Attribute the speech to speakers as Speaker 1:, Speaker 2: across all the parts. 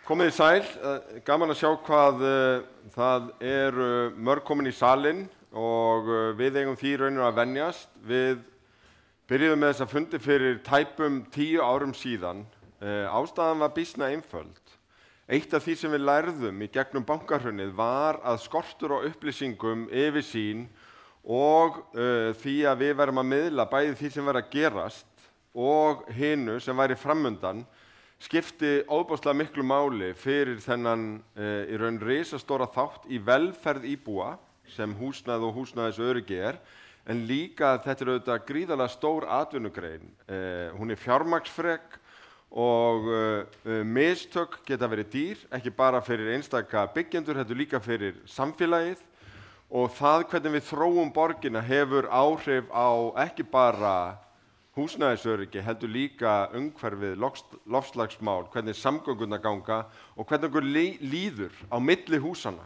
Speaker 1: Komið í sæl, gaman að sjá hvað það eru mörg komin í salinn og við eigum því raunir að venjast. Við byrjuðum með þessa fundi fyrir tæpum 10 árum síðan. Ástæðan var býsna einföld. Eitt af því sem við lærðum í gegnum bankahrunið var að skortur á upplýsingum, yfirsýn og því að við værum að miðla bæði því sem væri að gerast og hinu sem væri framundan skipti óbáslega miklu máli fyrir þennan í raun risastóra þátt í velferð íbúa sem húsnæði og húsnæðisöryggi en líka þetta auðvitað gríðarlega stór atvinnugrein. Hún fjármagnsfrek og mistök geta verið dýr, ekki bara fyrir einstaka byggjendur, heldur líka fyrir samfélagið og það hvernig við þróum borgina hefur áhrif á ekki bara húsnæðisöryggi, heldur líka umhverfið, loftslagsmál, hvernig samgöngurnar ganga og hvernig okkur líður á milli húsanna,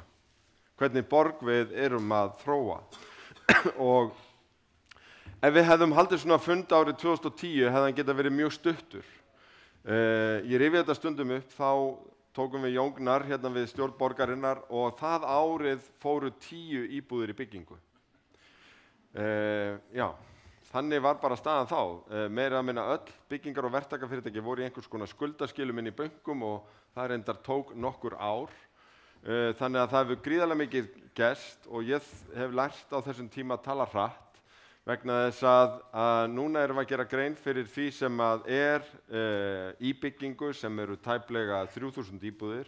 Speaker 1: hvernig borg við erum að þróa. Og ef við hefðum haldið svona fund árið 2010 hefði hann geta verið mjög stuttur. Ég rifja þetta stundum upp, þá tókum við Jóngnar hérna við stjórn borgarinnar og það árið fóru 10 íbúðir í byggingu. Þannig var bara staðan þá. Meira að minna öll byggingar og verktakafyrirtæki voru í einhvers konar skuldaskilum inn í bönkum og það reyndar tók nokkur ár. Þannig að það hefur gríðarlega mikið gerst og ég hef lært á þessum tíma að tala hratt vegna þess að núna erum við að gera grein fyrir því sem að í byggingu sem eru tæplega 3000 íbúðir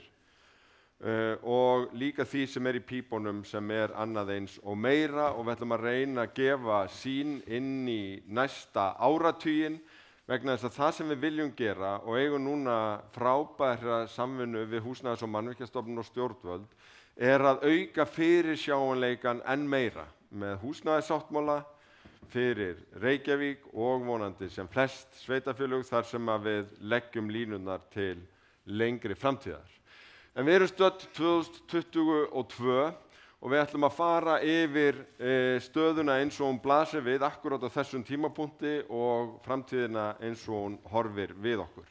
Speaker 1: og líka því sem í pípunum sem annað eins og meira og við ætlum að reyna að gefa sýn inn í næsta áratuginn vegna þess að það sem við viljum gera og eigum núna frábæra samvinnu við Húsnæðis- og mannvirkjastofnun og stjórnvöld að auka fyrirsjáanleikann enn meira með húsnæðissáttmála fyrir Reykjavík og vonandi sem flest sveitarfélög þar sem að við leggjum línurnar til lengri framtíðar. En við erum stödd 2022 og við ætlum að fara yfir stöðuna eins og hún blasir við akkurat á þessum tímapunkti og framtíðina eins og hún horfir við okkur.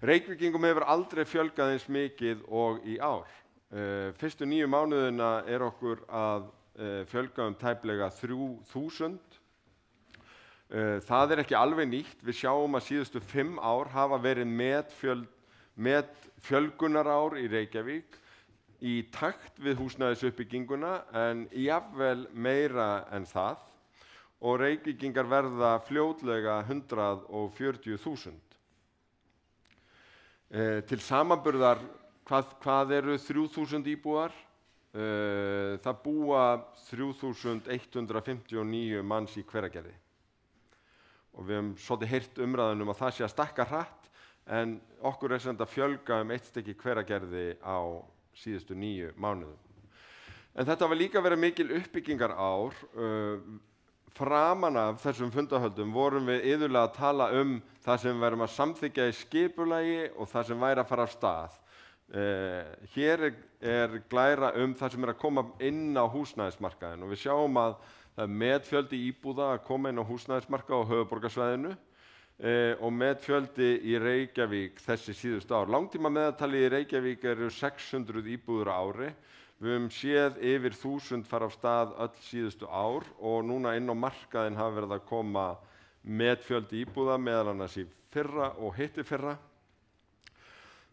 Speaker 1: Reykvíkingum hefur aldrei fjölgað eins mikið og í ár. Fyrstu 9 mánuðina okkur að fjölga tæplega 3000. Það ekki alveg nýtt. Við sjáum að síðustu 5 ár hafa verið fjölgunarár í Reykjavík í takt við húsnæðisuppbygginguna en jafnvel meira en það og Reykvíkingar verða fljótlega 140.000. Til samanburðar hvað eru 3000 íbúar? Það búa 3159 manns í Hveragerði. Og við höfum svolítið heyrt umræðan að það sé að stækka hratt en okkur sem þetta fjölga eitt stykki Hveragerði á síðustu 9 mánuðum. En þetta var líka verið mikil uppbyggingarár. Framan af þessum fundahöldum vorum við iðulega að tala það sem við værum að samþykkja í skipulagi og það sem væri að fara af stað. Hér glæra það sem að koma inn á húsnæðismarkaðinn og við sjáum að það metfjöldi íbúða að koma inn á húsnæðismarkað á höfuðborgarsvæðinu og metfjöldi í Reykjavík þessi síðustu ár. Langtíma meðaltali í Reykjavík eru 600 íbúður á ári. Við höfum séð yfir 1000 fara af stað öll síðustu ár og núna inn á markaðinn hafa verið að koma metfjöldi íbúða meðal annars í fyrra og hittifyrra.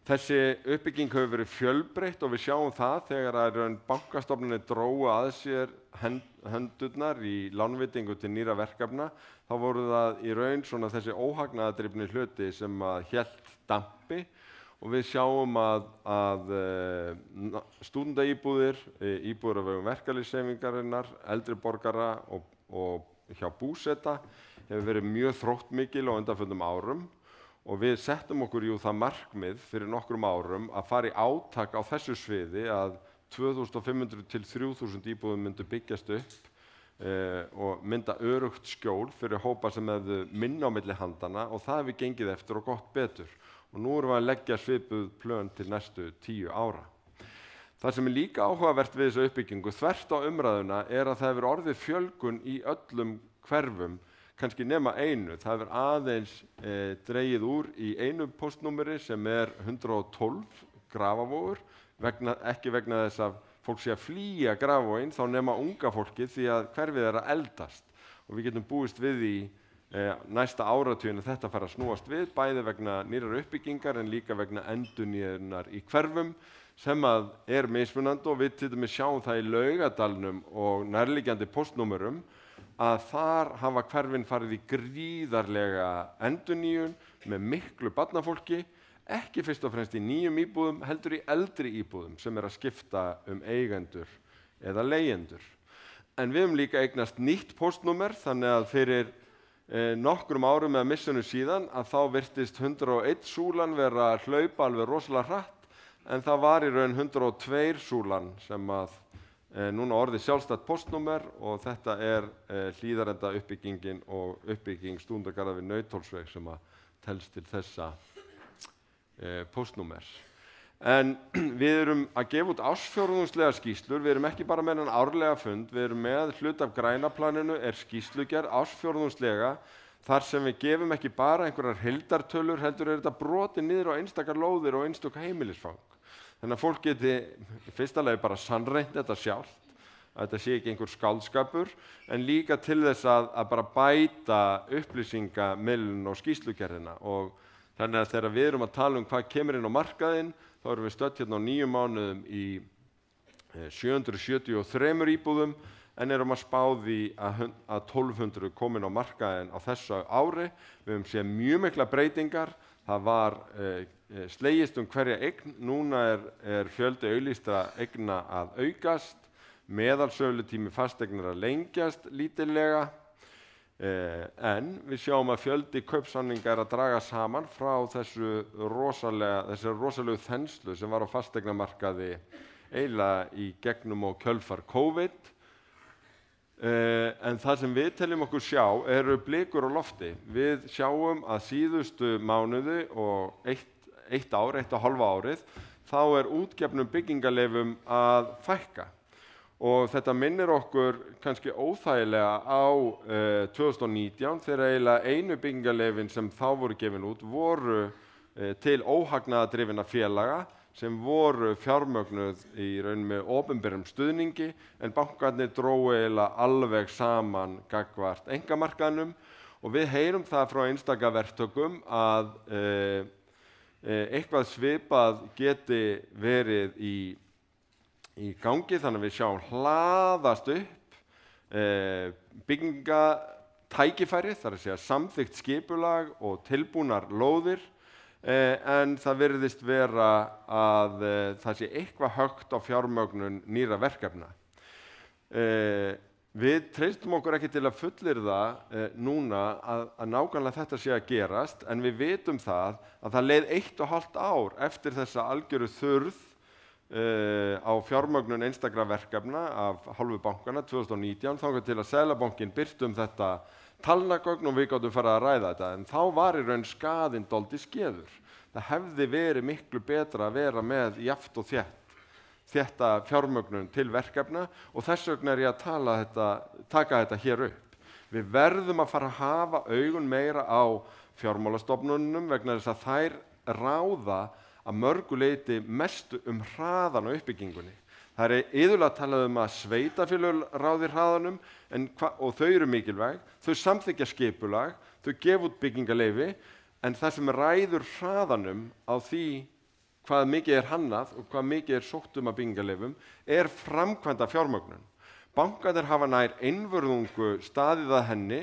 Speaker 1: Þessi uppbygging hefur verið fjölbreytt og við sjáum það þegar bankastofnanir drógu að sér hendurnar í lánveitingu til nýrra verkefna. Þá voru það í raun þessi óhagnaðardrifni hluti sem hélt dampi og við sjáum að stúdentaíbúðir, íbúðir á vegum verkalýðshreyfingarinnar, eldri borgara og hjá búseta hefur verið mjög þróttmikil á undanförnum árum. Og við settum okkur það markmið fyrir nokkrum árum að fara í átak á þessu sviði að 2500 til 3000 íbúðum myndu byggjast upp og mynda öruggt skjól fyrir hópa sem hefðu minna á milli handana og það hefur gengið eftir og gott betur. Og nú erum við að leggja svipuð plön til næstu 10 ára. Það sem líka áhugavert við þessu uppbyggingu þvert á umræðuna að það hefur orðið fjölgun í öllum hverfum kannski nema einu. Það aðeins dregið úr í einu póstnúmeri sem 112 Grafarvogur, ekki vegna þess að fólk sé að flýja Grafarvoginn, þá nema unga fólkið því að hverfið er að eldast. Og við getum búist við í næsta áratuginn að þetta fara að snúast við, bæði vegna nýrrar uppbyggingar en líka vegna endurnýjunar í hverfum sem að er mismunandi, og við til dæmis sjáum það í Laugardalnum og nærliggjandi póstnúmerum að þar hafa hverfin farið í gríðarlega endurnýjun með miklu barnafólki, ekki fyrst og fremst í nýjum íbúðum, heldur í eldri íbúðum sem er að skipta eigendur eða leigjendur. En við höfum líka eignast nýtt póstnúmer, þannig að fyrir nokkrum árum eða missunum síðan að þá virtist 101 súlan vera að hlaupa alveg rosalega hratt, en það var í raun 102 súlan sem að núna orðið sjálfstætt póstnúmer, og þetta er Hlíðarenda uppbyggingin og uppbygging Stúdendagarða við Nauthólsveg sem að telst til þessa póstnúmers. En við erum að gefa út ársfjórðungslega skýrslur, við erum ekki bara með þennan árlega fund, við erum með hluta af græna planinu er skýrslugerð ársfjórðungslega, þar sem við gefum ekki bara einhverjar heildartölur, heldur er þetta brotið niður á einstakar lóðir og einstök heimilisfang. Þannig að fólk geti í fyrsta lagi bara sannreynt þetta sjálft, að þetta sé ekki einhver skáldskapur, en líka til þess að bara bæta upplýsingamiðlun og skýrslugerðina. Og þannig að þegar við erum að tala hvað kemur inn á markaðinn, þá erum við stödd hérna á 9 mánuðum í 773 íbúðum, en erum að spá því að 1200 komin á markaðinn á þessu ári. Við höfum séð mjög mikla breytingar. Það var slegist hverja eign. Núna er fjöldi auglýstra eigna að aukast, meðalsölutími fasteignar að lengjast lítillega, en við sjáum að fjöldi kaupsamninga er að draga saman frá þessari rosalegu þenslu sem var á fasteignamarkaði eiginlega í gegnum og kjölfar COVID. En það sem við teljum okkur sjá eru blikur á lofti. Við sjáum að síðustu mánuði og eitt og hálfa árið, þá er útgefnum byggingarleyfum að fækka. Og þetta minnir okkur kannski óþægilega á 2019, þegar eiginlega einu byggingarleyfin sem þá voru gefin út voru til óhagnaðardrifinna félaga sem voru fjármögnuð í raun með opinberum stuðningi, en bankarnir drógu eiginlega alveg saman gagnvart einkamarkaðnum. Og við heyrum það frá einstaka verktökum að eitthvað svipað geti verið í gangi, þannig að við sjáum hlaðast upp byggingatækifæri, þar að segja samþykkt skipulag og tilbúnar lóðir, en það virðist vera að það sé eitthvað högt á fjármögnun nýra verkefna. Við treystum okkur ekki til að fullyrða núna að nákvæmlega þetta sé að gerast, en við vitum það að það leið 1,5 ár eftir þessa algjöru þurrð á fjármögnun einstakra verkefna af hálfu bankana 2019, þangað til að Seðlabankinn birti þetta talnagögn og við gátum farið að ræða þetta, en þá var í raun skaðinn dálítið skeður. Það hefði verið miklu betra að vera með jafnt og þétta fjármögnun til verkefna, og þess vegna er ég að taka þetta hér upp. Við verðum að fara að hafa augun meira á fjármálastofnunum vegna þess að þær ráða að mörgu leyti mest hraðan á uppbyggingunni. Það er iðulega talað að sveitarfélög ráði hraðanum, og þau eru mikilvæg, þau samþykkja skipulag, þau gefa út byggingarleyfi, en það sem ræður hraðanum á því hvað mikið hannað og hvað mikið sótt að byggingarleyfum er framkvæmda fjármögnun. Bankarnir hafa nær einvörðungu staðið að henni,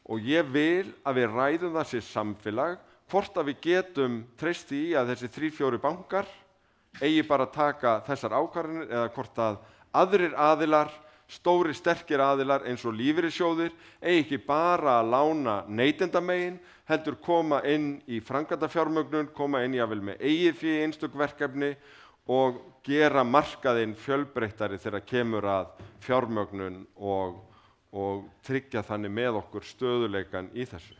Speaker 1: og ég vil að við ræðum það sem samfélag, hvort að við getum treyst í að þessi 3-4 bankar eigi bara að taka þessar ákvarðanir, eða hvort að aðrir aðilar, stóri sterkir aðilar eins og lífeyrissjóðir, eigi ekki bara að lána neytendamegin, heldur koma inn í framkvæmdafjármögnun, koma inn jafnvel með eigið fé í einstök verkefni og gera markaðinn fjölbreyttari þegar kemur að fjármögnun og tryggja þannig með okkur stöðuleikan í þessu.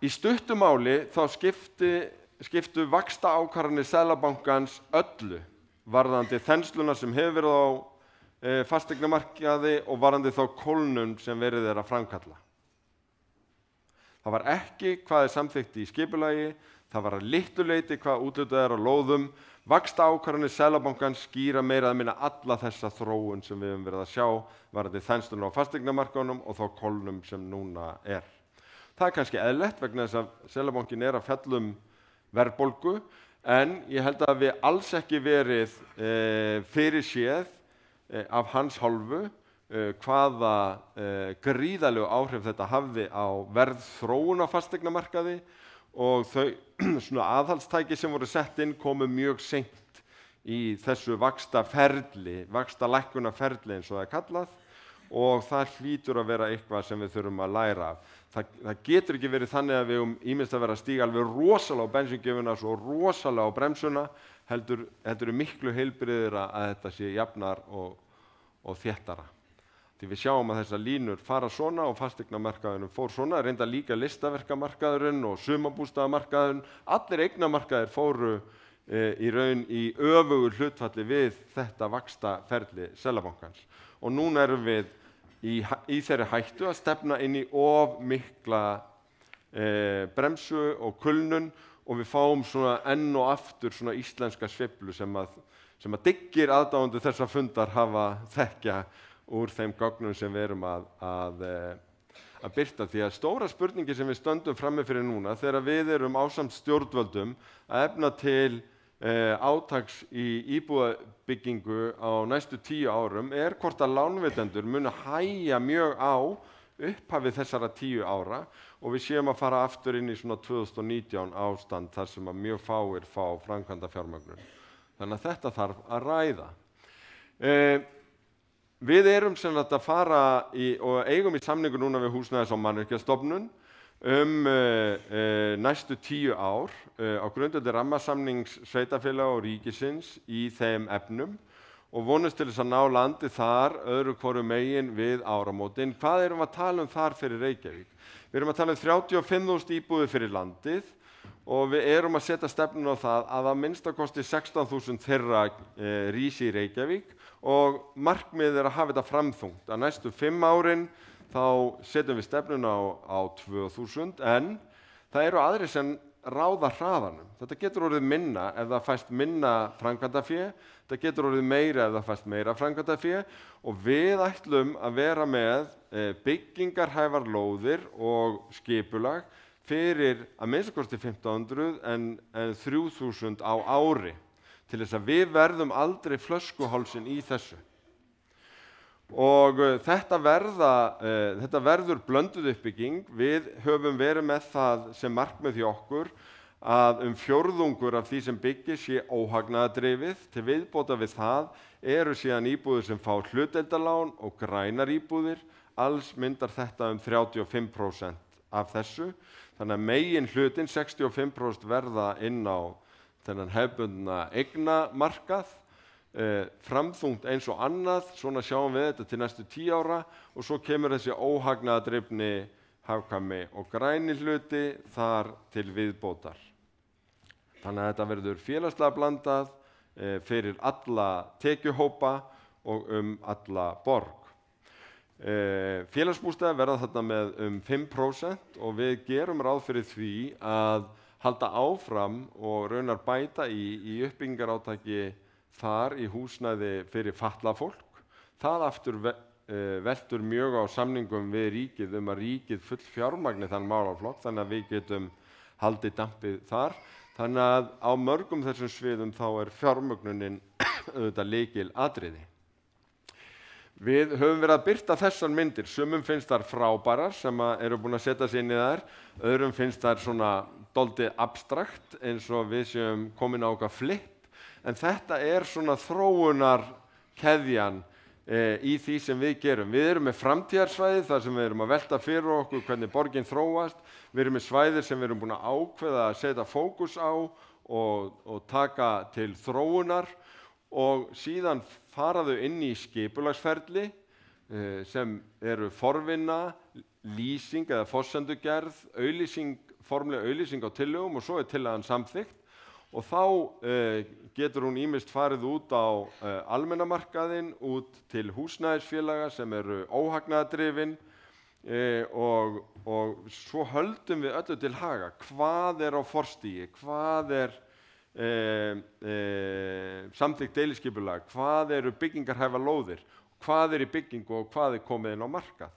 Speaker 1: Í stuttu máli þá skiptu vaxtaákvarðanir Seðlabankans öllu varðandi þensluna sem hefur verið á fasteignamarkaði og varðandi þá kólnun sem verið er að framkalla. Það var ekki hvað samþykkt í skipulagi, Það var að litlu leyti hvað úthlutað á lóðum. Vaxtaákvarðanir Seðlabankans skýra meira að minna alla þessa þróun sem við höfum verið að sjá varðandi þensluna á fasteignamarkaðnum og þá kólnum sem núna er. Það kannski eðlilegt vegna þess að Seðlabankinn að fjalla verðbólgu, en ég held að við alls ekki verið fyrirséð af hans hálfu hvaða gríðarlegu áhrif þetta hafði á verðþróun á fasteignamarkaði og þau svona aðhaldstæki sem voru sett inn komu mjög seint í þessu vaxtalækkunarferli eins og það kallað, og það hlýtur að vera eitthvað sem við þurfum að læra af. Það getur ekki verið þannig að við ýmist að vera að stíga alveg rosalega á bensíngjöfuna svo rosalega á bremsuna, heldur miklu heilbrigðara að þetta sé jafnar og þéttara. Því við sjáum að þessar línur fara svona og fasteignamarkaðurinn fór svona, reynda líka listaverkamarkaðurinn og sumarbústaðamarkaðurinn, allir eignamarkaðir fóru í raun í öfugu hlutfalli við þetta vaxtaferli Seðlabankans. Og núna erum við í þeirri hættu að stefna inn í of mikla bremsu og kulnun og við fáum svona enn og aftur svona íslenska sveiflu sem að dyggir aðdáendur þessa fundar hafa þekkja úr þeim gögnum sem við erum að birta. Því að stóra spurningi sem við stöndum frammi fyrir núna þegar við erum ásamt stjórnvöldum að efna til átaks í íbúðabyggingu á næstu 10 árum hvort að lánveitendur muni hægja mjög á upphafi þessara 10 ára og við séum að fara aftur inn í svona 2019 ástand þar sem að mjög fáir fá framkvæmdafjármögnun. Þannig að þetta þarf að ræða. Við erum sem sagt að fara og eigum í samningu núna við Húsnæðis- og mannvirkjastofnun næstu 10 ár á grundvelli rammasamnings sveitarfélaga og ríkisins í þeim efnum og vonumst til þess að ná landi þar öðru hvoru megin við áramótin. Hvað erum við að tala þar fyrir Reykjavík? Við erum að tala 35.000 íbúðir fyrir landið og við erum að setja stefnuna á það að minnsta kosti 16.000 þeirra rísi í Reykjavík og markmiðið að hafa þetta framþungt. Að næstu 5 árin þá setjum við stefnuna á 2000, en það eru aðrir sem ráða hraðanum. Þetta getur orðið minna ef það fæst minna framkvæmdafé, þetta getur orðið meira ef það fæst meira framkvæmdafé og við ætlum að vera með byggingarhæfar lóðir og skipulag fyrir að minnsta kosti 1.500 en 3.000 á ári til þess að við verðum aldrei flöskuhálsinn í þessu. Og þetta verður blönduð uppbygging. Við höfum verið með það sem markmið hjá okkur að 1/4 af því sem byggir sé óhagnaðardrifið. Til viðbótar við það eru síðan íbúðir sem fá hlutdeildarlán og grænar íbúðir. Alls myndar þetta 35% af þessu. Þannig að megin hlutin 65% verða inn á þennan hefðbundna eignamarkað. Framþungt eins og annað, svona sjáum við þetta til næstu 10 ára og svo kemur þessi óhagnaðardrifni hagkvæmi og græni hluti þar til viðbótar. Þannig að þetta verður félagslega blandað fyrir alla tekjuhópa og alla borg. Félagsbústaðir verða þarna með 5% og við gerum ráð fyrir því að halda áfram og raunar bæta í uppbyggingarátaki þar í húsnæði fyrir fatlað fólk. Það aftur veltur mjög á samningum við ríkið að ríkið fullfjármagni þann málaflokk þannig að við getum haldið dampið þar. Þannig að á mörgum þessum sviðum þá fjármögnunin auðvitað lykilatriði. Við höfum verið að birta þessar myndir. Sumum finnst þær frábærar sem eru búin að setja sig inn í þær. Öðrum finnst þær svona dálítið abstrakt eins og við séum komin á okkar flip. En þetta svona þróunarkeðjan í því sem við gerum. Við erum með framtíðarsvæði þar sem við erum að velta fyrir okkur hvernig borgin þróast. Við erum með svæðir sem við erum búin að ákveða að setja fókus á og taka til þróunar og síðan fara þau inn í skipulagsferli sem eru forvinna, lýsing eða forsendugerð, formleg auglýsing á tillögum og svo tillagan samþykkt. Og þá getur hún ýmist farið út á almenna markaðinn, út til húsnæðisfélaga sem eru óhagnaðardrifin og svo höldum við öllu til haga. Hvað á forstigi, hvað samþykkt deiliskipulag, hvað eru byggingarhæfar lóðir, hvað í byggingu og hvað komið inn á markað.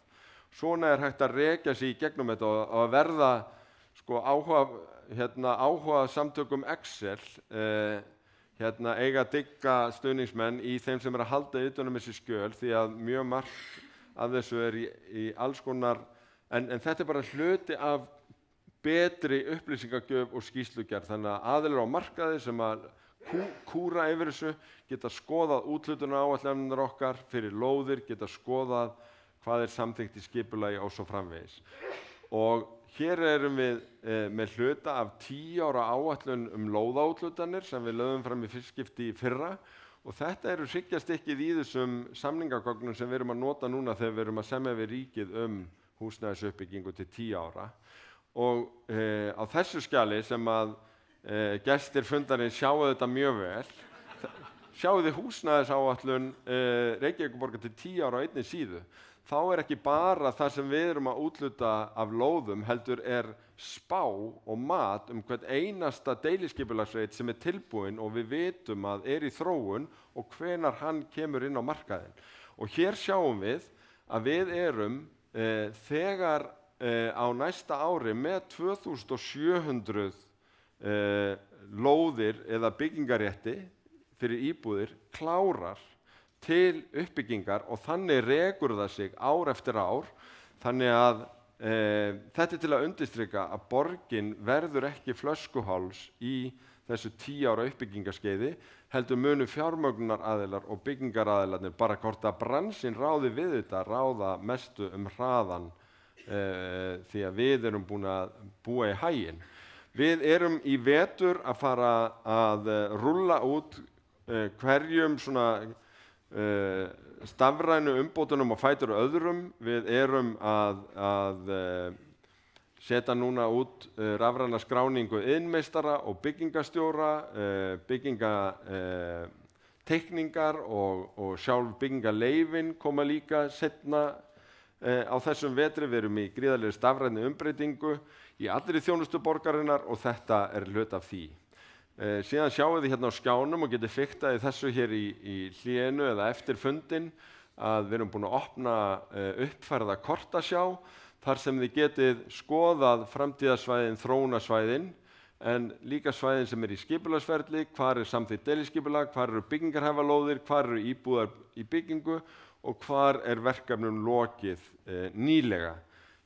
Speaker 1: Svona hægt að rekja sig í gegnum þetta og að verða sko, áhuga samtökum Excel, eiga digga stuðningsmenn í þeim sem að halda utan þessi skjöl, því að mjög margt af þessu í alls konar, en þetta bara hluti af betri upplýsingagjöf og skýrslugerð. Þannig að aðilar á markaði sem að kúra yfir þessu geta skoðað úthlutunaráætlanirnar okkar fyrir lóðir, geta skoðað hvað samþykkt í skipulagi og svo framvegis. Og hér erum við með hluta af 10 ára áætlun lóðaúthlutanir sem við lögðum fram í fyrsta skipti í fyrra. Og þetta eru hryggjarstykkið í þessum samningagögnum sem við erum að nota núna þegar við erum að semja við ríkið húsnæðisuppbyggingu til 10 ára. Og á þessu skjali sem að gestir fundarins sjáu þetta mjög vel, sjáu þið húsnæðisáætlun Reykjavíkurborgar til 10 ára á einni síðu. Þá ekki bara það sem við erum að úthluta af lóðum, heldur spá og mat hvern einasta deiliskipulagsreit sem tilbúinn og við vitum að í þróun og hvenær hann kemur inn á markaðinn. Og hér sjáum við að við erum þegar á næsta ári með 2700 lóðir eða byggingarétti fyrir íbúðir klárar til uppbyggingar og þannig rekur það sig ár eftir ár. Þannig að þetta til að undirstrika að borgin verður ekki flöskuháls í þessu 10 ára uppbyggingarskeiði, heldur munu fjármögnunaraðilar og byggingaraðilarnir bara hvort að bransinn ráði við þetta ráða mestu hraðan því að við erum búin að búa í haginn. Við erum í vetur að fara að rúlla út hverjum svona stafrænu umbótunum á fætur öðrum. Við erum að setja núna út rafræna skráningu iðnmeistara og byggingarstjóra, byggingateikningar og sjálf byggingarleyfin koma líka seinna á þessum vetri. Við erum í gríðarlegri stafrænu umbreytingu í allri þjónustu borgarinnar og þetta hluti af því. Síðan sjáum við hérna á skjánum og getið fiktað í þessu hér í hlénu eða eftir fundin að við erum búin að opna uppfærða kortasjá þar sem þið getið skoðað framtíðarsvæðin, þróunarsvæðin, en líka svæðin sem í skipulagsferli, hvar samþykkt deiliskipulag, hvar eru byggingarhæfalóðir, hvar eru íbúðar í byggingu og hvar verkefnum lokið nýlega.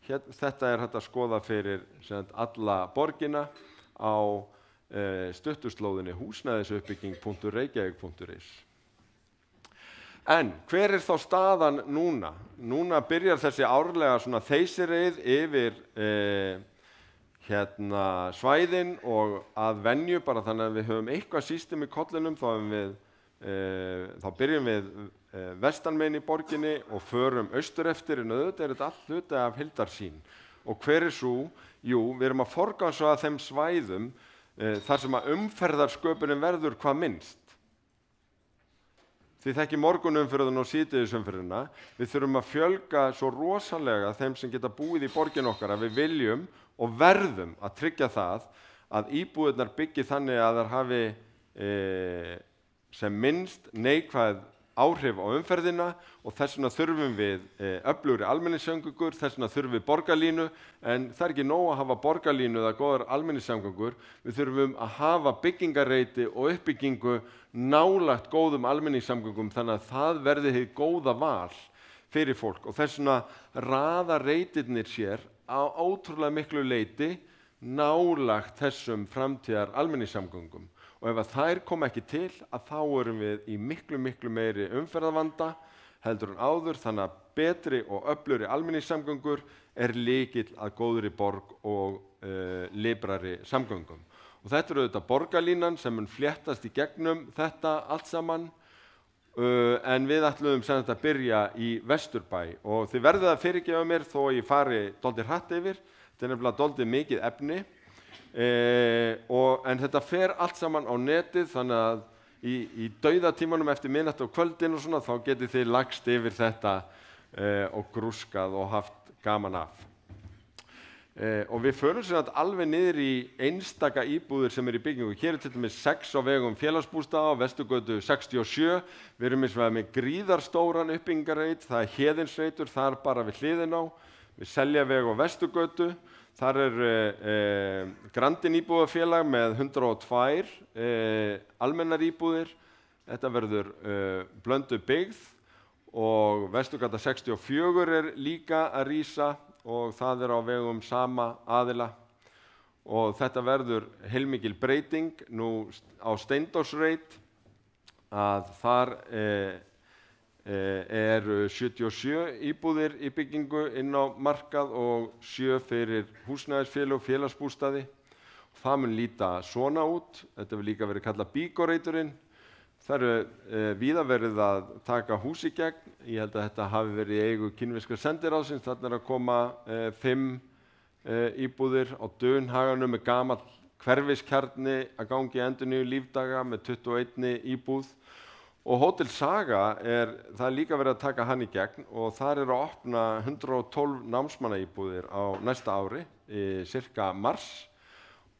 Speaker 1: Þetta hægt að skoða fyrir alla borgina á stuttuslóðinni húsnæðisuppbygging.reykjavík.is. En hver þá staðan núna? Núna byrjar þessi árlega svona þeysireið yfir svæðin og að venju, bara þannig að við höfum eitthvað system í kollinum, þá byrjum við vestanmegin í borginni og förum austur eftir, en auðvitað þetta allt hluti af heildarsýn. Og hver sú? Jú, við erum að forgangsraða þeim svæðum þar sem að umferðarsköpunin verður hvað minnst. Þið þekki morgunumferðina og síðdegisumferðina. Við þurfum að fjölga svo rosalega þeim sem geta búið í borgin okkar að við viljum og verðum að tryggja það að íbúðirnar byggi þannig að þær hafi sem minnst neikvæð áhrif á umferðina og þess vegna þurfum við öflugri almenningssamgöngur, þess vegna þurfum við borgarlínu, en það ekki nóg að hafa borgarlínu eða góðar almenningssamgöngur, við þurfum að hafa byggingareiti og uppbyggingu nálægt góðum almenningssamgöngum þannig að það verði hið góða val fyrir fólk og þess vegna raða reitirnir sér á ótrúlega miklu leyti nálægt þessum framtíðar almenningssamgöngum. Og ef þær kom ekki til, að þá erum við í miklu meiri umferðarvanda heldur en áður, þannig að betri og öflugri almenningssamgöngur lykill að góðri borg og librari samgöngum. Og þetta auðvitað borgarlínan sem mun fléttast í gegnum þetta allt saman, en við ætluðum sem þetta að byrja í Vesturbæ. Og þið verðið að fyrirgefa mér þó ég fari dálítið hratt yfir, þetta nefnilega dálítið mikið efni. En þetta fer allt saman á netið, þannig að í dauðatímanum eftir miðnætti og kvöldin og svona, þá getið þið lagst yfir þetta og grúskað og haft gaman af. Og við förum sér alveg niður í einstaka íbúðir sem í byggingu. Hér til dæmis 6 á vegum félagsbústaða á Vesturgötu 67. Við erum með gríðarstóran uppbyggingarreit, það Héðinsreitur þar bara við hliðin á. Við Seljaveg á Vesturgötu. Þar Grandin íbúðafélag með 102 almennar íbúðir. Þetta verður blöndu byggð og Vesturgata 64 líka að rísa og það á vegum sama aðila og þetta verður heilmikil breyting nú á Steindórsreit að þar 77 íbúðir í byggingu inn á markað og 7 fyrir húsnæðisfélög og félagsbústaði. Það mun líta svona út. Þetta vil líka verið kallað Bíkóreiturinn. Það víða verið að taka hús í gegn. Ég held að þetta hafi verið í eigu kínverska sendiráðsins. Þarna að koma 5 íbúðir á Dunhaganum með gamall hverfiskjarni að gangi í endurnýjun lífdaga með 21 íbúð. Og Hótel Saga það líka verið að taka hann í gegn og þar að opna 112 námsmannaíbúðir á næsta ári í sirka mars.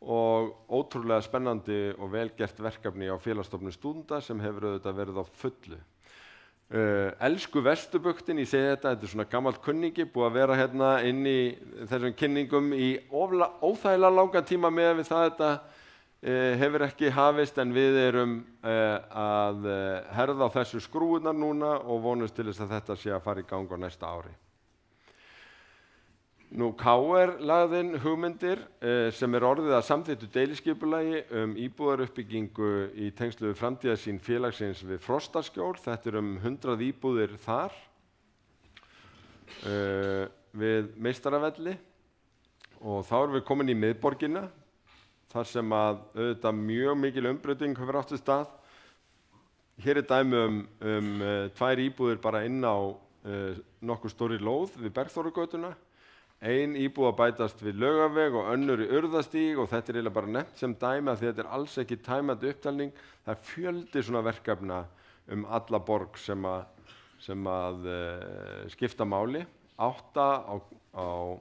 Speaker 1: Og ótrúlega spennandi og velgert verkefni á Félagsstofnun stúdenta sem hefur auðvitað verið á fullu. Elsku Vesturbuktin, ég segi þetta er svona gamalt kunningi, búið að vera hérna inn í þessum kynningum í óþægilega langan tíma með við það þetta hefur ekki hafist en við erum að herða á þessu skrúurnar núna og vonumst til þess að þetta sé að fara í gang á næsta ári. Nú KR lagðinn hugmyndir sem orðið að samþykktu deiliskipulagi íbúðaruppbyggingu í tengslu við framtíðarsýn félagsins við Frostaskjól. Þetta 100 íbúðir þar við Meistaravelli og þá erum við komin í miðborgina þar sem að auðvitað mjög mikil umbreyting hefur átt sér stað. Hér dæmi 2 íbúðir bara inn á nokkuð stóri lóð við Bergþórugötuna. Ein íbúð að bætast við Laugaveg og önnur í Urðastíg og þetta eiginlega bara nefnt sem dæmi að þetta alls ekki tæmandi upptalning. Það fjöldi svona verkefna alla borg sem að skipta máli. 8 á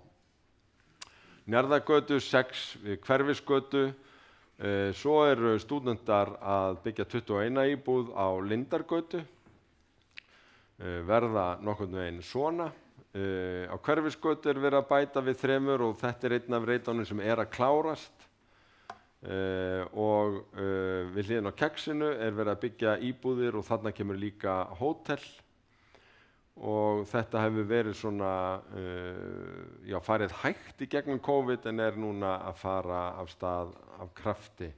Speaker 1: Njarðargötu, 6 við Hverfisgötu. Svo eru stúdentar að byggja 21 íbúð á Lindargötu. Verða nokkurn veginn svona. Á Hverfisgötu verið að bæta við 3 og þetta einn af reitunum sem að klárast og við hliðin á Keksinu verið að byggja íbúðir og þarna kemur líka hótel og þetta hefur verið svona farið hægt í gegnum COVID en núna að fara af stað af krafti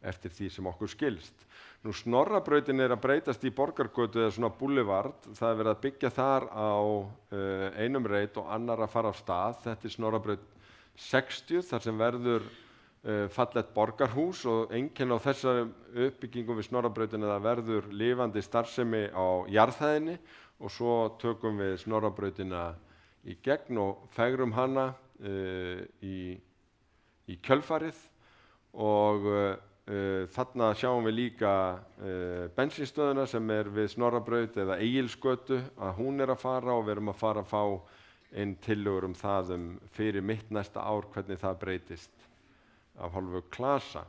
Speaker 1: eftir því sem okkur skilst. Nú Snorrabrautin að breytast í Borgargötu eða svona boulevard. Það verið að byggja þar á einum reit og annar að fara af stað. Þetta Snorrabraut 60 þar sem verður fallegt borgarhús og einkenni á þessari uppbyggingu við Snorrabrautin að það verður lifandi starfsemi á jarðhæðinni og svo tökum við Snorrabrautina í gegn og fegrum hana í kjölfarið og þarna sjáum við líka bensínstöðina sem við Snorrabraut eða Egilsgötu að hún að fara og við erum að fara að fá inn tillögur það fyrir mitt næsta ár hvernig það breytist af hálfu Klasa.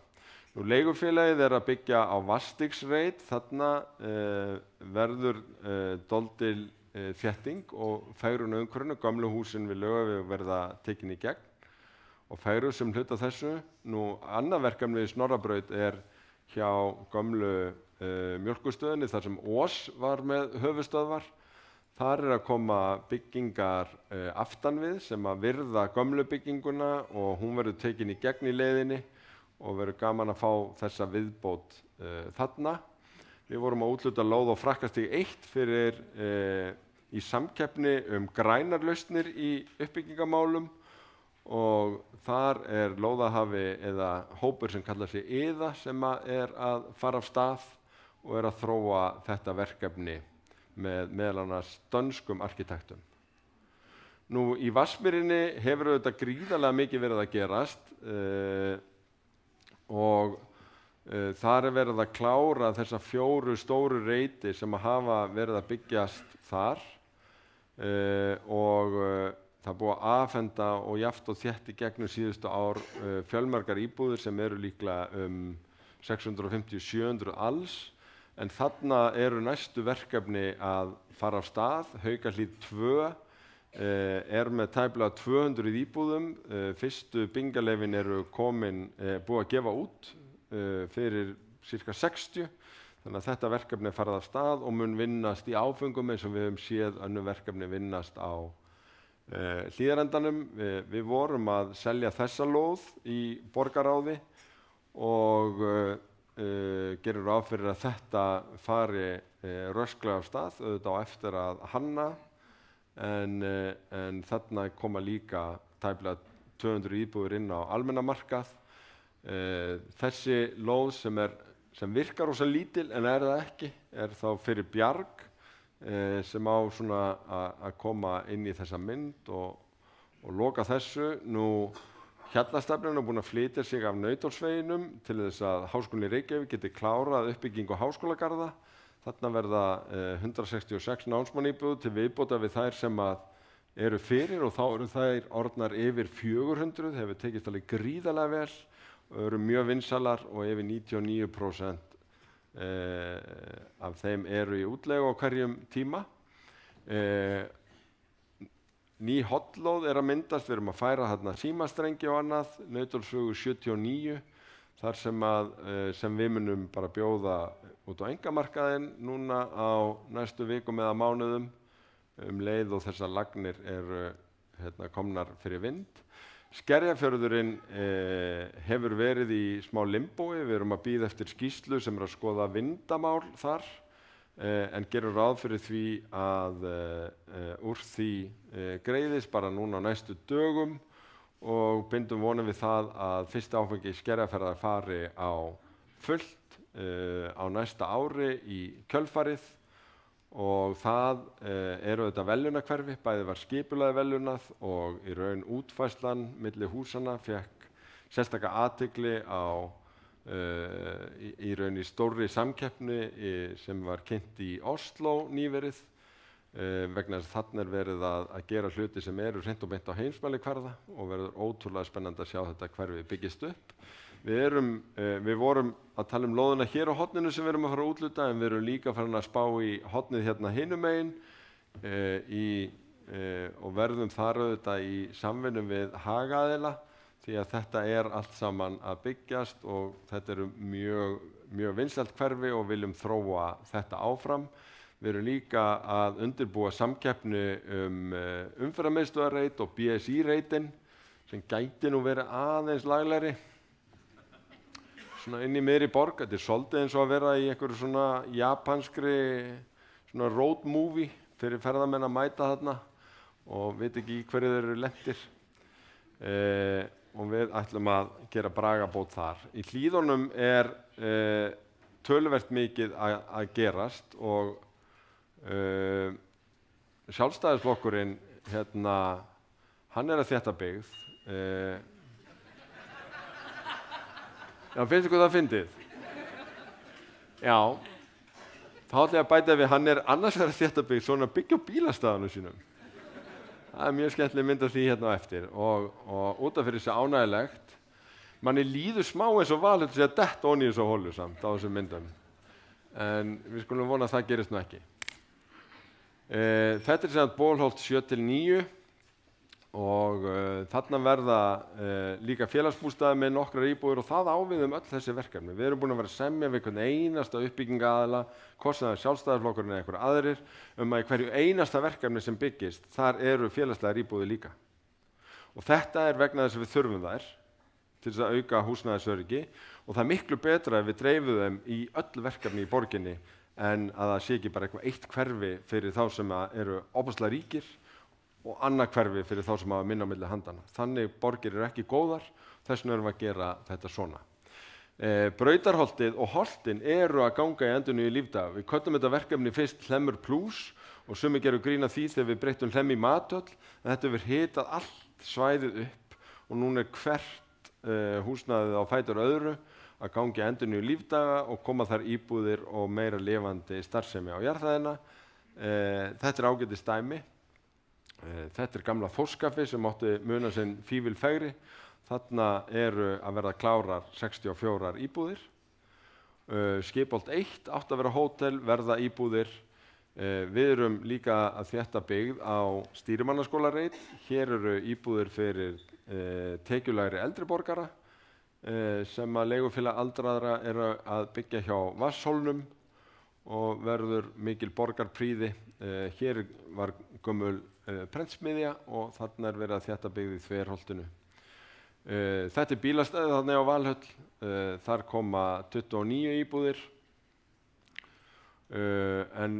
Speaker 1: Nú leigufélagið að byggja á Vatnsstígsreit, þarna verður dálítil þétting og fegrun umhverfinu, gömlu húsin við Laugaveg verða tekin í gegn. Og færu sem hluta þessu. Nú annað verkefni við Snorrabraut hjá gömlu mjólkurstöðinni þar sem Ós var með höfuðstöðvar. Þar að koma byggingar aftan við sem að virða gömlu bygginguna og hún verður tekin í gegn í leiðinni og verður gaman að fá þessa viðbót þarna. Við vorum að úthluta lóð á Frakkastíg 1 fyrir í samkeppni grænar lausnir í uppbyggingamálum og þar lóðahafi eða hópur sem kallar sig IÐA sem að fara af stað og að þróa þetta verkefni með meðal annars dönskum arkitektum. Nú í Vatnsmýrinni hefur auðvitað gríðarlega mikið verið að gerast og þar verið að klára þessa 4 stóru reiti sem hafa verið að byggjast þar og það búið að afhenda og jafnt og þétt í gegnum síðustu ár fjölmargar íbúðir sem eru líklega 650-700 alls, en þarna eru næstu verkefni að fara af stað. Haukahlíð 2 með tæplega 200 íbúðum. Fyrstu byggingarleyfin eru búið að gefa út fyrir cirka 60, þannig að þetta verkefni farið af stað og mun vinnast í áföngum eins og við höfum séð önnur verkefni vinnast á Hlíðarendanum. Við vorum að selja þessa lóð í borgarráði og gerum ráð fyrir að þetta fari rösklega af stað, auðvitað á eftir að hanna, en þarna koma líka tæplega 200 íbúðir inn á almenna markað. Þessi lóð sem virkar rosa lítil en það ekki, þá fyrir Bjarg sem á svona að koma inn í þessa mynd og loka þessu. Nú Hjallastaflan er búin að flytja sig af Nauthólsveginum til þess að Háskólinn í Reykjavík geti klárað uppbyggingu háskólagarða. Þarna verða 166 námsmannaíbúðir til viðbótar við þær sem eru fyrir, og þá eru þær orðnar yfir 400, hefur tekist alveg gríðarlega vel og eru mjög vinsælar, og yfir 99% af þeim eru í útleigu á hverjum tíma. Ný hollóð er að myndast, við erum að færa þarna símastrengi og annað, Nauthólsvegur 79, þar sem við munum bara bjóða út á einkamarkaðinn núna á næstu vikum eða mánuðum, leið og þessar lagnir eru komnar fyrir vind. Skerjafjörðurinn hefur verið í smá limbói. Við erum að bíða eftir skýrslu sem að skoða vindamál þar, en gerum ráð fyrir því að úr því greiðist bara núna á næstu dögum, og bindum vonum við það að fyrsta áfangi Skerjafjarðar fari á fullt á næsta ári í kjölfarið. Og það eru þetta verðlaunahverfi, bæði var skipulagið verðlaunað og í raun útfærslan milli húsanna fékk sérstaka athygli í raun í stórri samkeppni sem var kynnt í Oslo nýverið, vegna þess að þarna verið að gera hluti sem eru hreint og beint á heimsmælikvarða, og verður ótrúlega spennandi að sjá þetta hverfi byggist upp. Við vorum að tala lóðina hér á horninu sem við erum að fara að útluta, en við erum líka farin að spá í hornið hérna hinum megin og verðum þar auðvitað í samvinnu við hagaðila, því að þetta allt saman að byggjast og þetta eru mjög vinsælt hverfi og viljum þróa þetta áfram. Við erum líka að undirbúa samkeppni umferðarmiðstöðvarreit og BSI-reitin sem gæti nú verið aðeins laglegri. Svona inn í miðri borg, þetta svolítið eins og að vera í einhverju svona japanskri svona road movie fyrir ferðamenn að mæta þarna og veit ekki hverju þeir eru lentir. Og við ætlum að gera bragabót þar. Í Hlíðunum töluvert mikið að gerast, og Sjálfstæðisflokkurinn hann að þétta byggð. Já, finnst ykkur það fyndið? Já, þá ætla ég að bæta við, hann annars vegar að þétta byggð svona byggja á bílastæðunum sínum. Það mjög skemmtileg mynd af því hérna á eftir, og út af fyrir sig ánægilegt. Manni líður smá eins og Valhöll sé að detta ofan í þessu holu samt á þessum myndum. En við skulum vona að það gerist nú ekki. Þetta sem Bólholt 7-9, og þarna verða líka félagsbústaðir með nokkrar íbúðir, og það á við öll þessi verkefni. Við erum búin að vera að semja við hvern einasta uppbyggingaraðila, hvort sem það Sjálfstæðisflokkurinn eða einhver aðrir, að í hverju einasta verkefni sem byggist, þar eru félagslegar íbúðir líka. Og þetta vegna þess að við þurfum þær til þess að auka húsnæðisöryggi, og það miklu betra ef við dreifum þeim í öll verkefni í borginni en að það sé ekki bara eitt hverfi fyrir þá sem eru ofboðslega ríkir og annað hverfi fyrir þá sem hafa minna á milli handana. Þannig borgir eru ekki góðar, þess vegna erum við að gera þetta svona. Brautarholtið og holtin eru að ganga í endurnýju lífdaga. Við köllum þetta verkefni fyrst Hlemmur Plus, og sumir gerum grín að því þegar við breyttum Hlemm í Mathöll, en þetta hefur hitað allt svæðið upp, og núna hvert húsnæðið á fætur öðru að ganga í endurnýju lífdaga og koma þar íbúðir og meira lifandi starfsemi á jarðhæðina. Þetta ágætis dæmi. Þetta gamla Þórskaffi sem átti muna sinn fífilfegri. Þarna eru að verða klárar 64 íbúðir. Skipholt 1 átti að vera hótel, verða íbúðir. Við erum líka að þétta byggð á Stýrimannaskólareit. Hér eru íbúðir fyrir tekjulægri eldri borgara sem að leigufélag aldraðra eru að byggja hjá Vatnshólnum og verður mikil borgarprýði. Hér var gömul prentsmiðja og þarna er verið að þétta byggð í Þverholtinu. Þetta er bílastæði þarna á Valhöll. Þar koma 29 íbúðir. En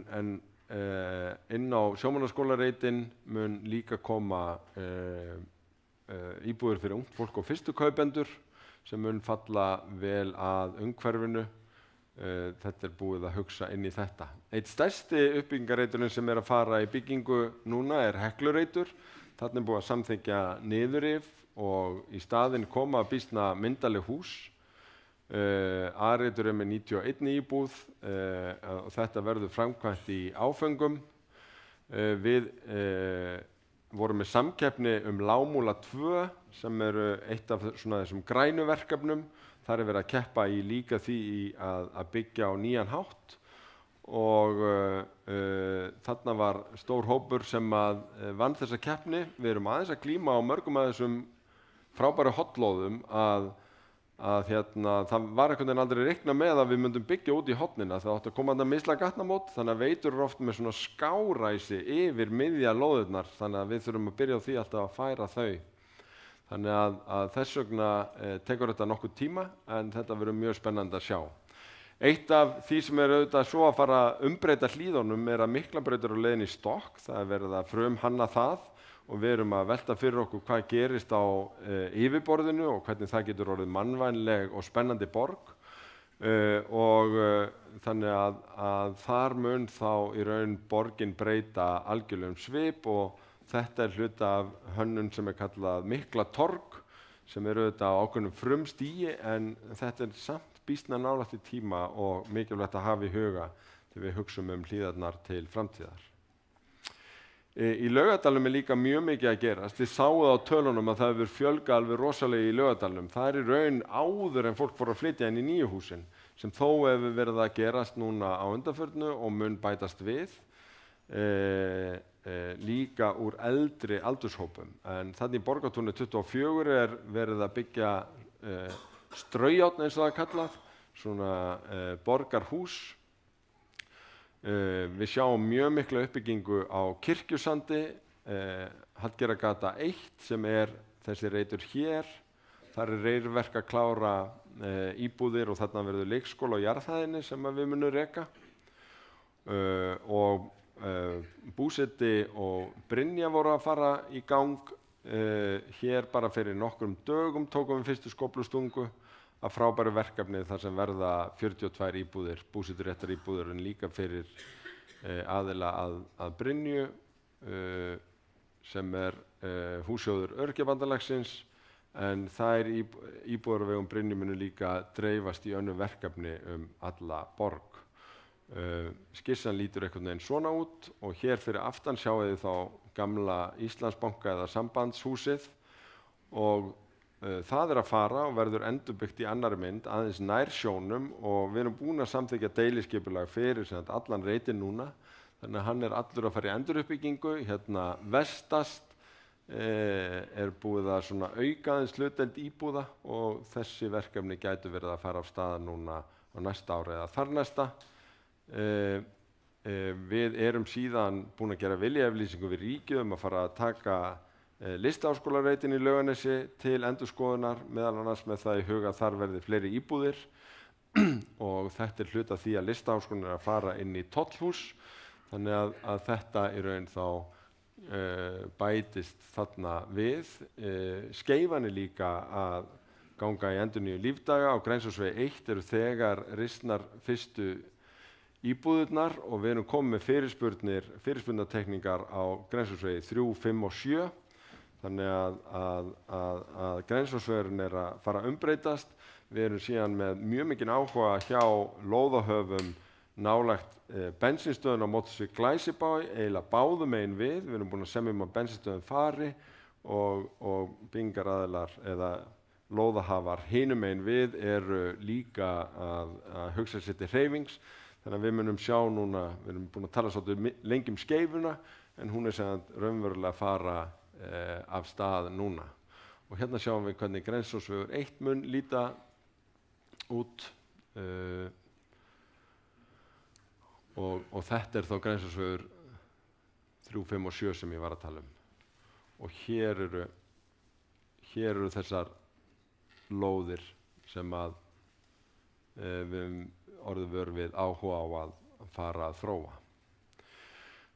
Speaker 1: inn á Sjómannaskólareitinn mun líka koma íbúðir fyrir ungt fólk og fyrstu kaupendur sem mun falla vel að umhverfinu. Þetta er búið að hugsa inn í þetta. Eitt stærsti uppbyggingarreiturinn sem er að fara í byggingu núna er Heklureitur. Þarna er búið að samþykkja niðurrif og í staðinn koma býsna myndarleg hús. A-reitur er með 91 íbúð og þetta verður framkvæmt í áföngum. Við vorum með samkeppni Lágmúla 2 sem eru eitt af þessum grænu verkefnum. Þar er verið að keppa í líka því að byggja á nýjan hátt og þarna var stór hópur sem vann þessa keppni. Við erum aðeins að glíma á mörgum af þessum frábæru hotlóðum að það var einhvern veginn aldrei reiknað með að við myndum byggja út í hotnina. Það átti að koma þarna misla gatnamót, þannig að veitur eru oft með svona skáræsi yfir miðja lóðirnar, þannig að við þurfum að byrja á því alltaf að færa þau. Þannig að þess vegna tekur þetta nokkuð tíma en þetta verður mjög spennandi að sjá. Eitt af því sem er auðvitað svo að fara að umbreyta Hlíðunum er að Miklabrautar á leiðinni í stokk. Það er verið að frumhanna það og við erum að velta fyrir okkur hvað gerist á yfirborðinu og hvernig það getur orðið mannvænleg og spennandi borg. Þannig að þar mun þá í raun borgin breyta algjörlegum svip og þetta er hluta af hönnun sem er kallað Miklatorg sem er auðvitað á ákveðnum frumstigi en þetta er samt býsna nálægt í tíma og mikilvægt að hafa í huga þegar við hugsum Hlíðarnar til framtíðar. Í Laugardalnum er líka mjög mikið að gerast. Þið sáuð á tölunum að það hefur fjölgað alveg rosalega í Laugardalnum. Það er í raun áður en fólk fór að flytja inn í nýju húsin sem þó hefur verið að gerast núna á undanförnu og mun bætast við. Líka úr eldri aldurshópum. En þannig í Borgartúni 24 er verið að byggja straujárn eins og það er kallað, svona borgarhús. Við sjáum mjög mikla uppbyggingu á Kirkjusandi, Hallgerðargata 1 sem er þessi reitur hér. Þar er reyrverk að klára íbúðir og þarna verður leikskóla á jarðhæðinni sem við munum reka. Og Búseti og Brynja voru að fara í gang. Hér bara fyrir nokkrum dögum tókum við fyrstu skóflustungu að frábæru verkefni þar sem verða 42 íbúðir, búseturéttar íbúðir en líka fyrir aðila að Brynju sem er hússjóður Öryrkjabandalagsins en þær íbúðir á vegum Brynju munu líka dreifast í önnur verkefni alla borg. Skissan lítur einhvern veginn svona út og hér fyrir aftan sjáum við þá gamla Íslandsbanka eða sambandshúsið og það er að fara og verður endurbyggt í annarri mynd aðeins nær sjónum og við erum búin að samþykkja deiliskipulag fyrir allan reitinn núna. Þannig að hann er allur að fara í enduruppbyggingu. Hérna vestast er búið að svona auka aðeins hlutdeild íbúða og þessi verkefni gætu verið að fara af stað núna á næsta ári eða þarnæsta. Við erum síðan búin að gera viljayfirlýsingu við ríkið að fara að taka Listaháskólareitin í Laugarnesi til endurskoðunar, meðal annars með það í huga að þar verði fleiri íbúðir og þetta er hluti af því að Listaháskólinn er að fara inn í tollhús þannig að þetta í raun þá bætist þarna við. Skeifan er líka að ganga í endurnýjun lífdaga. Á Grensásvegi 1 eru þegar risnar fyrstu íbúðirnar og við erum komið með fyrirspurnatekningar á Grensásvegi 3, 5 og 7. Þannig að Grensásvegurinn er að fara að umbreytast. Við erum síðan með mjög mikinn áhuga hjá lóðahöfum nálægt bensínstöðun á móts við Glæsibæ, eiginlega báðum megin við erum búin að semja að bensínstöðun fari og byggingaraðilar eða lóðahafar hinum megin við eru líka að hugsa sér til hreyfings, þannig að við munum sjá núna, við erum búin að tala svolítið lengi Skeifuna en hún er sem raunverulega að fara af stað núna. Og hérna sjáum við hvernig Grensásvegur 1 mun líta út og þetta er þá Grensásvegur 3, 5 og 7 sem ég var að tala um. Og hér eru þessar lóðir sem að við orðum vör við áhuga á að fara að þróa.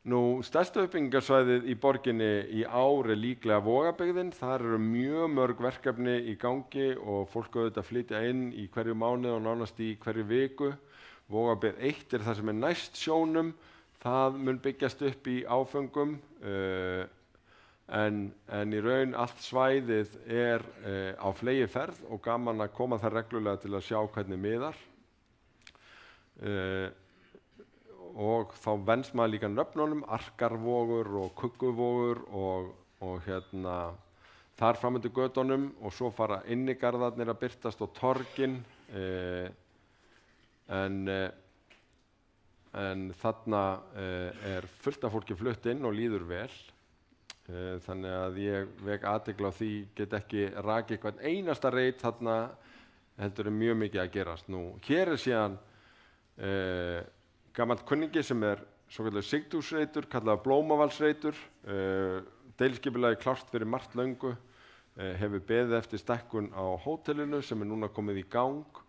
Speaker 1: Nú, stærsta uppbyggingarsvæðið í borginni í ár er líklega Vogabyggðin. Þar eru mjög mörg verkefni í gangi og fólk auðvitað flytja inn í hverju mánuði og nánast í hverju viku. Vogabyggð 1 er það sem er næst sjónum. Það mun byggjast upp í áföngum en í raun allt svæðið er á fleygiferð og gaman að koma þar reglulega til að sjá hvernig miðar. Og þá venst maður líka nöfnunum, Arkarvogur og Kugguvogur og þar fram undir götunum og svo fara innigarðarnir að birtast og torgin en þarna er fullt af fólki flutt inn og líður vel, þannig að ég vek athygli á því, get ekki rakið hvern einasta reit þarna, heldur mjög mikið að gerast. Nú, hér er síðan gamall kunningi sem er svokallaður Sigtúnsreitur, kallaður Blómavalsreitur, deiliskipulagið klárt fyrir margt löngu, hefur beðið eftir stækkun á hótelinu sem er núna komið í gang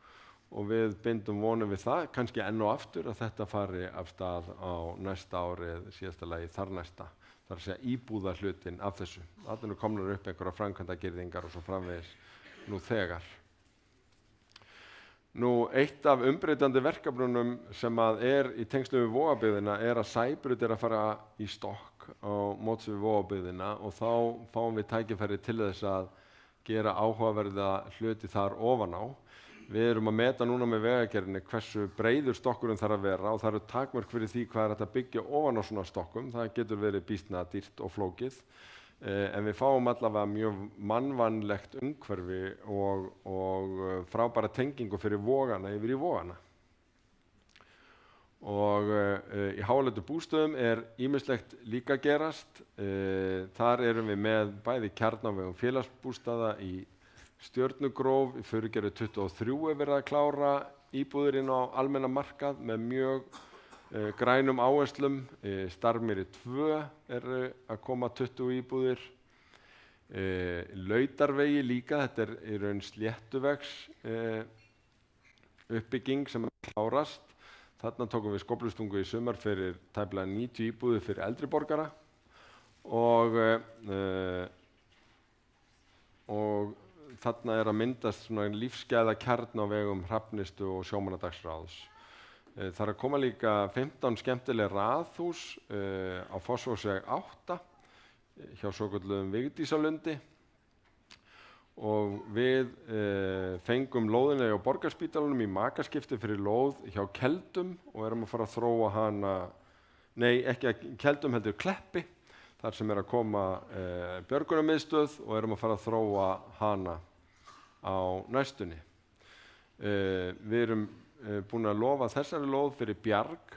Speaker 1: og við bindum vonum við það, kannski enn og aftur, að þetta fari af stað á næsta ári eða síðasta lagi þar næsta. Það er að segja íbúðarhlutinn af þessu. Þarna eru komnar upp einhverja framkvæmdagirðingar og svo framvegis nú þegar. Nú, eitt af umbreytandi verkefnunum sem að er í tengslum við Vogabyggðina er að Sæbraut er að fara í stokk á móts við Vogabyggðina og þá fáum við tækifæri til þess að gera áhugaverða hluti þar ofan á. Við erum að meta núna með Vegagerðinni hversu breiður stokkurinn þarf að vera og það eru takmörk fyrir því hvað er hægt að byggja ofan á svona stokkum. Það getur verið býsna dýrt og flókið. En við fáum allavega mjög mannvænlegt umhverfi og frábæra tengingu fyrir Vogana yfir í Vogana. Og í háleitu bústöðum er ýmislegt líka gerast. Þar erum við með bæði kjarnavegum félagsbústaða í Stjörnugróf, í Furugerði 23 er verið að klára íbúðir inn á almenna markað með mjög grænum áherslum. Starfmýri 2 er að koma 20 íbúðir. Lautarvegi líka, þetta er í raun sléttuvegs uppbygging sem er klárast. Þarna tókum við skóflustungu í sumar fyrir tæplega 90 íbúðir fyrir eldri borgara og þarna er að myndast svona lífsgæða kjarn á vegum Hrafnistu og Sjómannadagsráðs. Það er að koma líka 15 skemmtileg raðhús á Fossvogsveg 8 hjá svokölluðum Vigdísalundi og við fengum lóðina á Borgarspítalanum í makaskipti fyrir lóð hjá Keldum og erum að fara að þróa hana, nei ekki að Keldum heldur Kleppi, þar sem er að koma björgunarmiðstöð og erum að fara að þróa hana á næstunni. Við erum búin að lofa þessari lóð fyrir Bjarg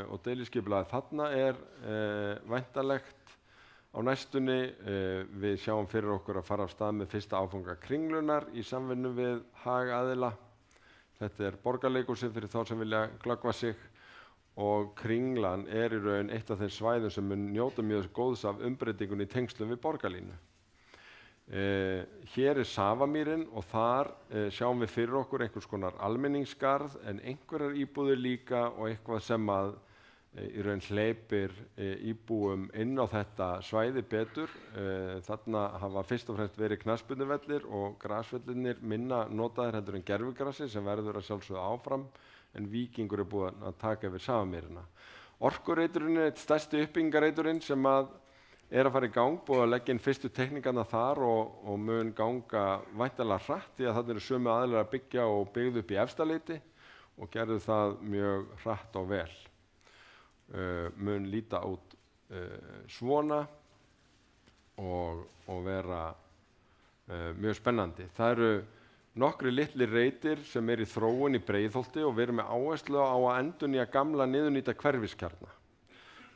Speaker 1: og deiliskipulagið þarna er væntanlegt á næstunni. Við sjáum fyrir okkur að fara af stað með fyrsta áfanga Kringlunar í samvinnu við hagaðila. Þetta er borgarleikhúsið fyrir þá sem vilja glöggva sig og Kringlan er í raun eitt af þeim svæðum sem mun njóta mjög góðs af umbreytingunni í tengslum við borgarlínu. Hér er Safamýrin og þar sjáum við fyrir okkur einhvers konar almenningsgarð en einhverjar íbúðir líka og eitthvað sem að í raun hleypir íbúum inn á þetta svæði betur. Þarna hafa fyrst og fremst verið knattspyrnuvellir og grasvellinir minna notaðir heldur en gervigrasi sem verður að sjálfsögðu áfram en Víkingur er búinn að taka yfir Safamýrina. Orkureiturinn er eitt stærsti uppbyggingareiturinn sem er að fara í gang, búið að leggja inn fyrstu tekníkarna þar og mun ganga væntanlega hratt því að þarna eru sömu aðilar að byggja og byggðu upp í Efstaleiti og gerðu það mjög hratt og vel. Mun líta út svona og vera mjög spennandi. Það eru nokkri litli reitir sem í þróun í Breiðholti og við erum með áherslu á að endurnýja gamla niðurnýta hverfiskjarna.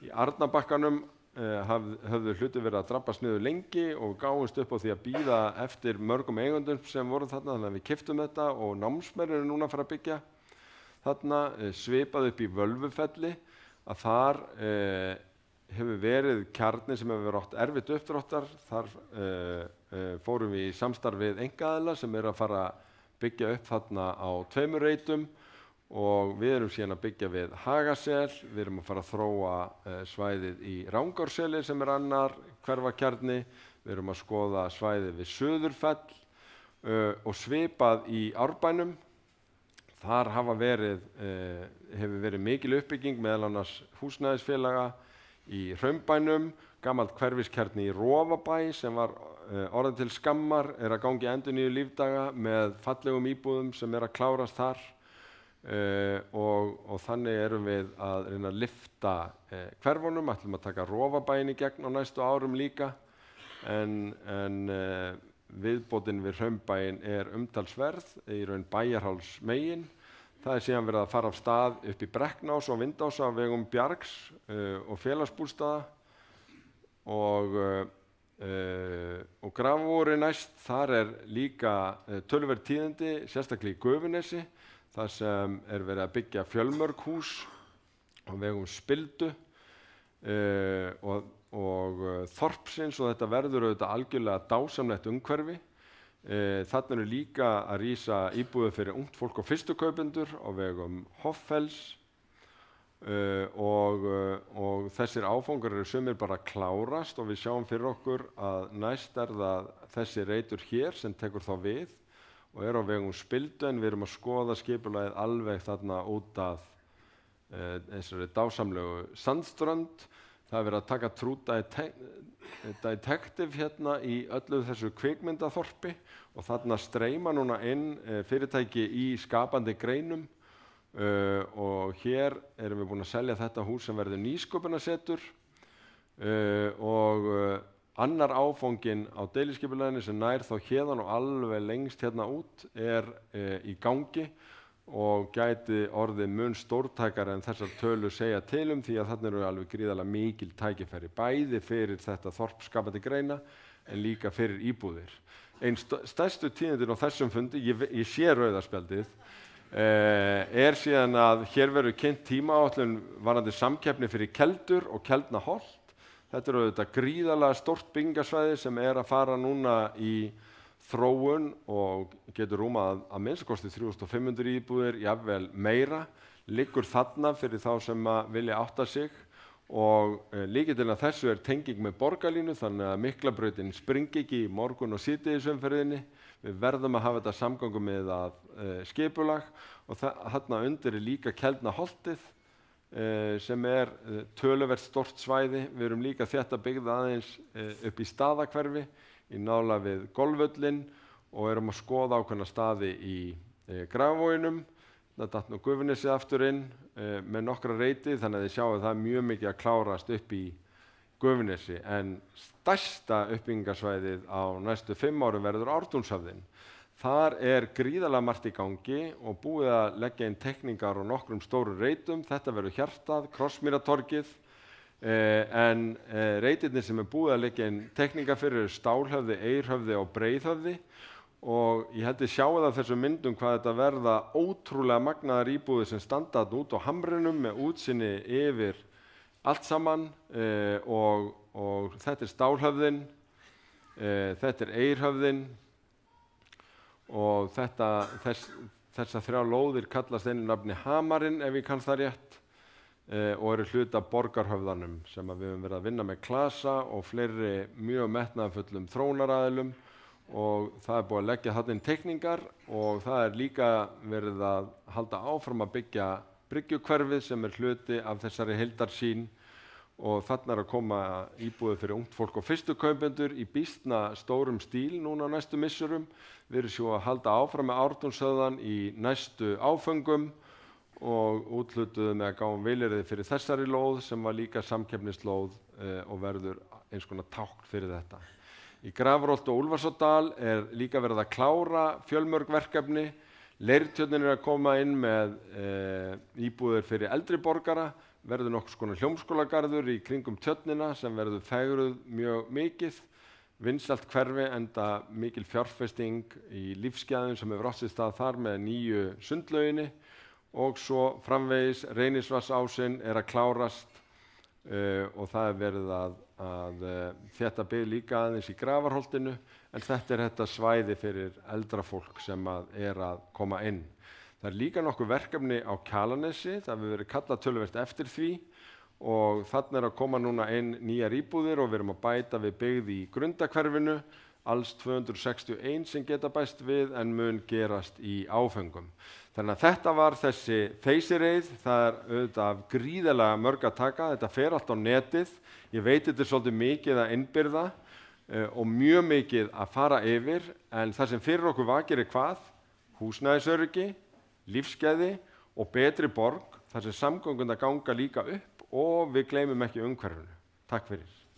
Speaker 1: Í Arnarbakkanum höfðu hluti verið að drabbast niður lengi og gáumst upp á því að bíða eftir mörgum eigendum sem voru þarna, þannig að við keyptum þetta og námsmenn eru núna að fara að byggja þarna, svipað upp í Völvufelli, að þar hefur verið kjarni sem hefur verið átt erfitt uppdráttar. Þar fórum við í samstarf við einkaaðila sem eru að fara að byggja upp þarna á 2 reitum og við erum síðan að byggja við Hagasel, við erum að fara að þróa svæðið í Rangársseli sem annar hverfakjarni, við erum að skoða svæðið við Suðurfell og svipað í Árbænum. Þar hefur verið mikil uppbygging meðal annars húsnæðisfélaga í Hraunbænum, gamalt hverfiskjarni í Rofabæ sem var orðin til skammar, að gangi endurnýju lífdaga með fallegum íbúðum sem að klárast þar. Og þannig erum við að reyna að lyfta hverfunum, ætlum að taka Rofabæinn í gegn á næstu árum líka, en viðbótin við Hraunbæinn umtalsverð í raun Bæjarháls megin. Það síðan verið að fara af stað upp í Brekknás og Vindása á vegum Bjargs og félagsbústaða og Grafarvogi næst. Þar líka töluverð tíðindi, sérstaklega í Gufunesi, þar sem verið að byggja fjölmörg hús á vegum Spildu og þorpsins, og þetta verður auðvitað algjörlega dásamlegt umhverfi. Þarna eru líka að rísa íbúðir fyrir ungt fólk og fyrstu kaupendur á vegum Hoffells og þessir áfangar eru sumir bara að klárast og við sjáum fyrir okkur að næst það þessi reitur hér sem tekur þá við og á vegum Spildu, en við erum að skoða skipulagið alveg þarna út að þessari dásamlegu sandströnd. Það verið að taka True Detective hérna í öllu þessu kvikmyndaþorpi og þarna streyma núna inn fyrirtæki í skapandi greinum og hér erum við búin að selja þetta hús sem verður nýsköpunarsetur og annar áfanginn á deiliskipulaginu sem nær þá héðan og alveg lengst hérna út í gangi og gæti orðið mun stórtækara en þessar tölur segja til því að þarna eru alveg gríðarlega mikil tækifæri, bæði fyrir þetta þorp skapandi greina en líka fyrir íbúðir. Einn stærstu tíðindin á þessum fundi, ég sé rauða spjaldið, síðan að hér verður kynnt tímaáætlun varðandi samkeppni fyrir Keldur og Keldnaholt. Þetta eru auðvitað gríðarlega stórt byggingarsvæði sem að fara núna í þróun og getur rúmað að minnsta kosti 3500 íbúðir, jafnvel meira, liggur þarna fyrir þá sem að vilja átta sig og lykillinn að þessu tenging með borgarlínu, þannig að Miklabrautin springi ekki í morgun og síðdegisumferðinni. Við verðum að hafa þetta samgöngu með skipulag og þarna undir líka Keldnaholtið sem töluvert stórt svæði. Við erum líka þetta byggð aðeins upp í Staðahverfi í nálægð við golfvöllinn og erum að skoða ákveðna staði í Grafarvoginum. Það datt nú Gufunesi aftur inn með nokkra reiti, þannig að þið sjáu það mjög mikið að klárast upp í Gufunesi, en stærsta uppbyggingarsvæðið á næstu 5 árum verður Ártúnshöfðin. Þar gríðarlega margt í gangi og búið að leggja inn teikningar á nokkrum stórum reitum. Þetta verður hjartað, Krossmýratorgið, en reitirnir sem búið að leggja inn teikningar fyrir Stálhöfði, Eirhöfði og Breiðhöfði og ég held ég sjáu það á þessum myndum hvað þetta verða ótrúlega magnaðar íbúðir sem standa út á hamrinum með útsinni yfir allt saman og þetta Stálhöfðin, þetta Eirhöfðin og þessar 3 lóðir kallast einu nafni Hamarinn ef ég kann það rétt og eru hluti af borgarhöfðanum sem við höfum verið að vinna með Klasa og fleiri mjög metnaðarfullum þróunaraðilum og það búið að leggja þarna inn teikningar og það líka verið að halda áfram að byggja Bryggjukverfið sem hluti af þessari heildarsýn og þarna að koma íbúðir fyrir ungt fólk og fyrstu kaupendur í býsna stórum stíl núna á næstu misserum. Við erum svo að halda áfram með Ártúnshöfðan í næstu áföngum og úthlutuðu með að gáum vilyrði fyrir þessari lóð sem var líka samkeppnislóð og verður eins konar tákn fyrir þetta. Í Grafarholt og Úlfarsárdal líka verið að klára fjölmörg verkefni. Leirtjörnin að koma inn með íbúðir fyrir eldri borgara, verður nokkurs konar hljómskólagarður í kringum tjörnina sem verður fegruð mjög mikið. Vinsælt hverfi enda mikil fjárfesting í lífsgæðum sem hefur átt sér stað þar með nýju sundlauginni. Og svo framvegis Reynisvatnsásinn að klárast og það verið að þetta byggð líka aðeins í Grafarholtinu, en þetta þetta svæði fyrir eldra fólk sem að koma inn. Það líka nokkuð verkefni á Kjalarnesi, það hefur verið kallað töluvert eftir því og þarna að koma núna inn nýjar íbúðir og við erum að bæta við byggð í Grundahverfinu, alls 261 sem geta bæst við en mun gerast í áföngum. Þannig að þetta var þessi þeysireið, það auðvitað af gríðarlega mörg að taka, þetta fer allt á netið, ég veit þetta svolítið mikið að innbyrða og mjög mikið að fara yfir, en það sem fyrir okkur vakir hvað? Húsnæðisöryggi, lífsgæði og betri borg, þar sem samgöngurnar ganga líka upp og við gleymum ekki umhverfinu. Takk fyrir.